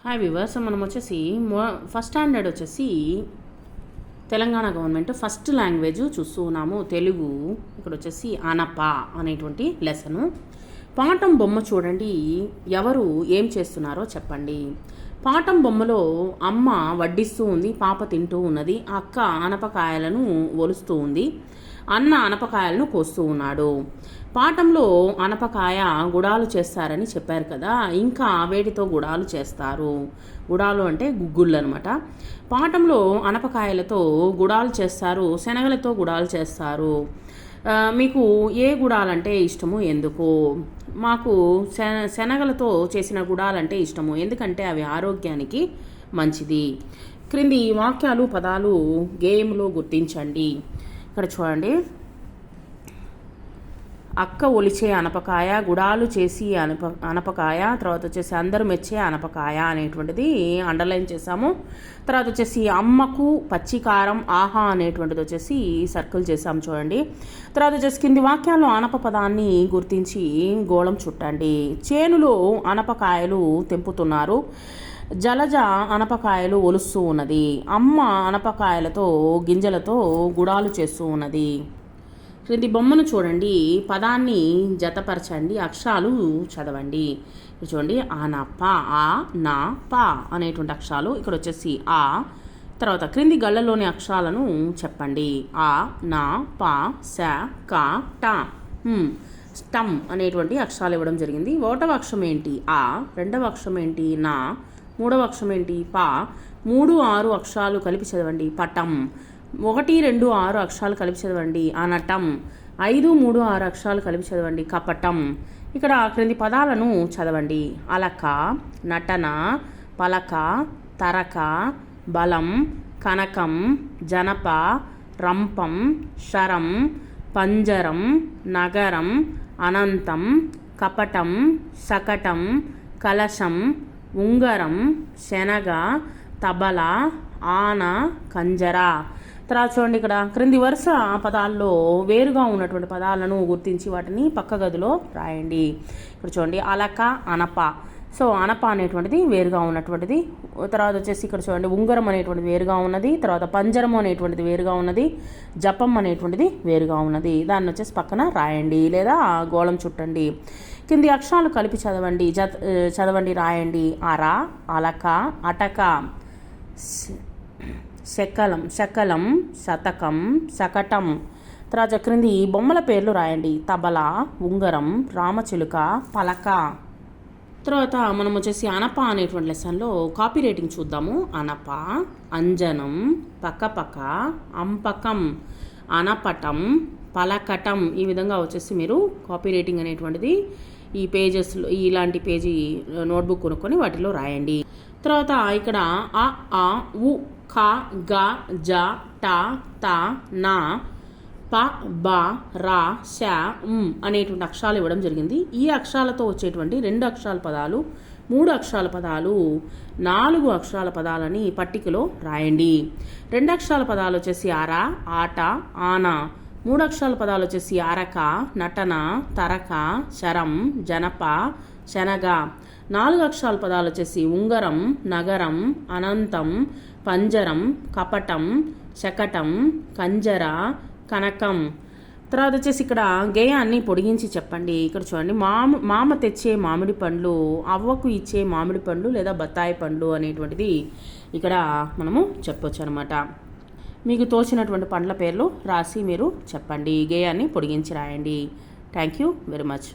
Hi viewers, మనం వచ్చేసి first standard వచ్చేసి తెలంగాణ గవర్నమెంట్ ఫస్ట్ లాంగ్వేజ్ చూస్తూ ఉన్నాము తెలుగు. ఇక్కడ వచ్చేసి అనప అనేటువంటి లెసను. పాఠం బొమ్మ చూడండి, ఎవరు ఏం చేస్తున్నారో చెప్పండి. పాఠం బొమ్మలో అమ్మ వడ్డిస్తూ ఉంది, పాప తింటూ ఉన్నది, అక్క అనపకాయలను ఒలుస్తూ ఉంది, అన్న అనపకాయలను కోస్తూ ఉన్నాడు. పాఠంలో అనపకాయ గుడాలు చేస్తారని చెప్పారు కదా, ఇంకా వేటితో గుడాలు చేస్తారు? గుడాలు అంటే గుగ్గుళ్ళు అనమాట. పాఠంలో అనపకాయలతో గుడాలు చేస్తారు, శనగలతో గుడాలు చేస్తారు. మీకు ఏ గుడాలంటే ఇష్టము, ఎందుకు? మాకు శనగలతో చేసిన గుడాలంటే ఇష్టము, ఎందుకంటే అవి ఆరోగ్యానికి మంచిది. క్రింది వాక్యాలు పదాలు గేమ్లో గుర్తించండి. ఇక్కడ చూడండి, అక్క ఒలిచే అనపకాయ, గుడాలు చేసి అనపకాయ, తర్వాత వచ్చేసి అందరూ మెచ్చే అనపకాయ అనేటువంటిది అండర్లైన్ చేసాము. తర్వాత వచ్చేసి అమ్మకు పచ్చికారం ఆహా అనేటువంటిది వచ్చేసి సర్కిల్ చేసాము చూడండి. తర్వాత వచ్చేసి కింది వాక్యాల్లో అనప పదాన్ని గుర్తించి గోళం చుట్టండి. చేనులో అనపకాయలు తెంపుతున్నారు, జలజ అనపకాయలు ఒలుస్తూ ఉన్నది, అమ్మ అనపకాయలతో గింజలతో గుడాలు చేస్తూ ఉన్నది. క్రింది బొమ్మను చూడండి, పదాన్ని జతపరచండి, అక్షరాలు చదవండి. చూడండి, అనప, ఆ నా ప అనేటువంటి అక్షరాలు. ఇక్కడ వచ్చేసి ఆ. తర్వాత క్రింది గళ్ళలోని అక్షరాలను చెప్పండి. ఆ నా ప స క ట స్టమ్ అనేటువంటి అక్షరాలు ఇవ్వడం జరిగింది. ఒకటవ అక్షరం ఏంటి? ఆ. రెండవ అక్షరం ఏంటి? నా. మూడవ అక్షరం ఏంటి? ప. 3, 6 అక్షరాలు కలిపి చదవండి. పటం. 1, 2, 6 అక్షరాలు కలిపి చదవండి. అనటం. 5, 3, 6 అక్షరాలు కలిపి చదవండి. కపటం. ఇక్కడ క్రింది పదాలను చదవండి. అలక, నటన, పలక, తరక, బలం, కనకం, జనప, రంపం, శరం, పంజరం, నగరం, అనంతం, కపటం, శకటం, కలశం, ఉంగరం, శనగ, తబల, ఆన, కంజర. తర్వాత చూడండి, ఇక్కడ క్రింది వరుస పదాల్లో వేరుగా ఉన్నటువంటి పదాలను గుర్తించి వాటిని పక్క గదిలో రాయండి. ఇక్కడ చూడండి, అలక, అనప. సో అనప అనేటువంటిది వేరుగా ఉన్నటువంటిది. తర్వాత వచ్చేసి ఇక్కడ చూడండి, ఉంగరం అనేటువంటిది వేరుగా ఉన్నది, తర్వాత పంజరం అనేటువంటిది వేరుగా ఉన్నది, జపం అనేటువంటిది వేరుగా ఉన్నది. దాన్ని వచ్చేసి పక్కన రాయండి లేదా గోళం చుట్టండి. కింది అక్షరాలు కలిపి చదవండి, చదవండి, రాయండి. అర, అలక, అటక, శకలం, శకలం, శతకం, శకటం. తర్వాత క్రింది బొమ్మల పేర్లు రాయండి. తబల, ఉంగరం, రామచిలుక, పలక. తర్వాత మనం వచ్చేసి అనప అనేటువంటి లెసన్లో కాపీ రైటింగ్ చూద్దాము. అనప, అంజనం, పక్కపక్క, అంపకం, అనపటం, పలకటం. ఈ విధంగా వచ్చేసి మీరు కాపీ రైటింగ్ అనేటువంటిది ఈ పేజెస్లో ఇలాంటి పేజీ నోట్బుక్ కొనుక్కొని వాటిలో రాయండి. తర్వాత ఇక్కడ అ, ఆ, ఉ, ఖ, గ, జ, ట, త, న, ప, బ, ర, శ, అనేటువంటి అక్షరాలు ఇవ్వడం జరిగింది. ఈ అక్షరాలతో వచ్చేటువంటి 2 అక్షరాల పదాలు, 3 అక్షరాల పదాలు, 4 అక్షరాల పదాలని పట్టికలో రాయండి. 2 అక్షరాల పదాలు వచ్చేసి అర, ఆట, ఆన. 3 అక్షరాల పదాలు వచ్చేసి అరక, నటన, తరక, శరం, జనప, శనగ. 4 అక్షరాల పదాలు వచ్చేసి ఉంగరం, నగరం, అనంతం, పంజరం, కపటం, శకటం, కంజర, కనకం. తర్వాత వచ్చేసి ఇక్కడ గేయాన్ని పొడిగించి చెప్పండి. ఇక్కడ చూడండి, మామ తెచ్చే మామిడి పండ్లు, అవ్వకు ఇచ్చే మామిడి పండ్లు లేదా బత్తాయి పండ్లు అనేటువంటిది ఇక్కడ మనము చెప్పొచ్చు అనమాట. మీకు తోచినటువంటి పండ్ల పేర్లు రాసి మీరు చెప్పండి. గేయాన్ని పొడిగించి రాయండి. Thank you very much.